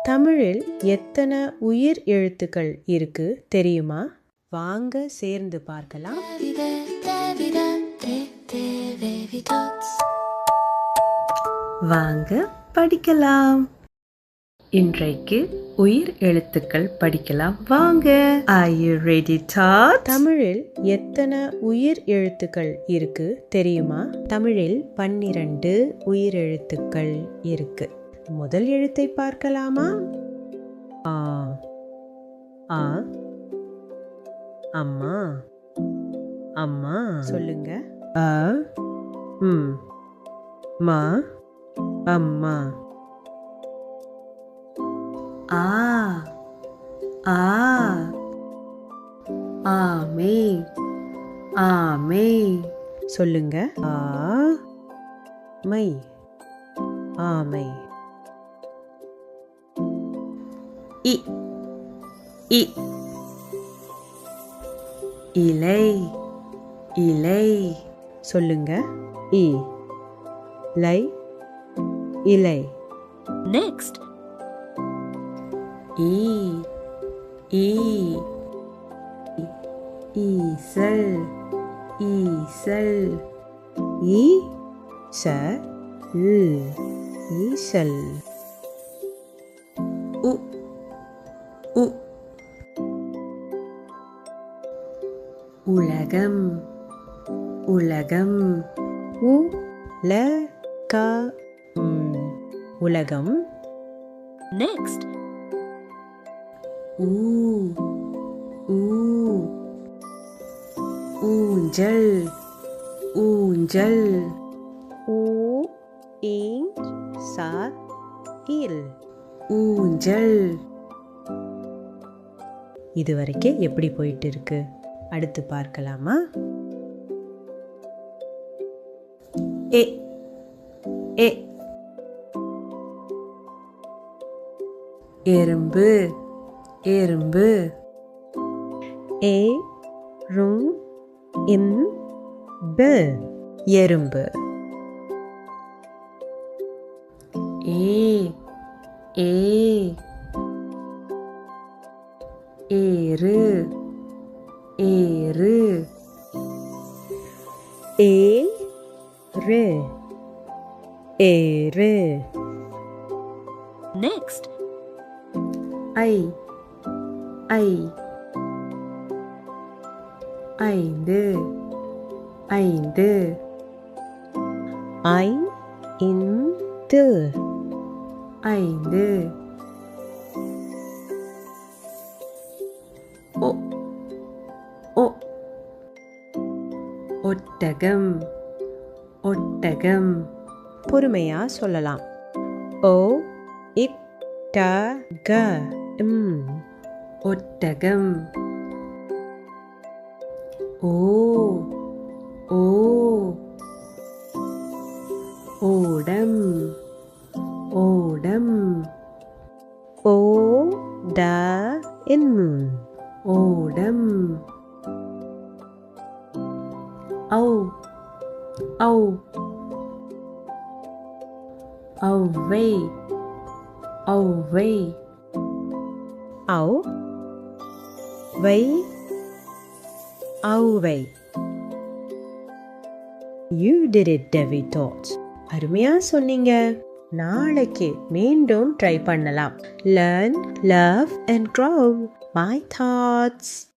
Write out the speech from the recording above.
தமிழில் எத்தனை உயிர் எழுத்துக்கள் இருக்கு தெரியுமா? வாங்க சேர்ந்து பார்க்கலாம். வாங்க படிக்கலாம். இன்றைக்கு உயிர் எழுத்துக்கள் படிக்கலாம். வாங்க. Are you ready, Tots? தமிழில் எத்தனை உயிர் எழுத்துக்கள் இருக்கு தெரியுமா? தமிழில் 12 உயிர் எழுத்துக்கள் இருக்கு. முதல் எழுத்தை பார்க்கலாமா? ஆ. ஆ. அம்மா. அம்மா. சொல்லுங்க. அ. ம். மா. அம்மா. ஆ. ஆ. ஆமே. ஆமே. சொல்லுங்க. ஆ. மை. ஆமை. இ. இ. இலை. இலை. சொல்லுங்க. இ. லை. இலை. Next. ஈ. ஈ. ஈசல். ஈசல். ஈ. ச. ல். ஈசல். உ. உ. உலகம். உலகம். உ. ல. க. ம். உலகம். Next. ஊ. ஊ. ஊஞ்சல். ஊஞ்சல். ஊ. ஈ. ச. இல். ஊஞ்சல். இதுவரைக்கும் எப்படி போயிட்டு இருக்கு? அடுத்து பார்க்கலாமா? எ. எ. எறும்பு. எறும்பு. ஏ. ரும். இம். ப. எறும்பு. ஏ. ஏ. ஏறு. ஏறு. ஏ. ரு. ஏறு. Next. ஐ. ஐ. ஐந்து. ஐந்து. ஐ. இந்து. ஐந்து. ஒ. ஒ. ஒட்டகம். ஒட்டகம். பொறுமையா சொல்லலாம். ஓ. இட். ட. க. ம். ஒட்டகம். ஓ. ஓ. ஓடம். ஓடம். ஓ. ட. இன். ஓடம். ஔ. ஔ. ஔவை. ஔவை. ஔ. வை. Avvai. You did it, Devi Tots. அருமையா சொன்னீங்க. நாளைக்கு மீண்டும் ட்ரை பண்ணலாம். Learn, love and grow. My thoughts.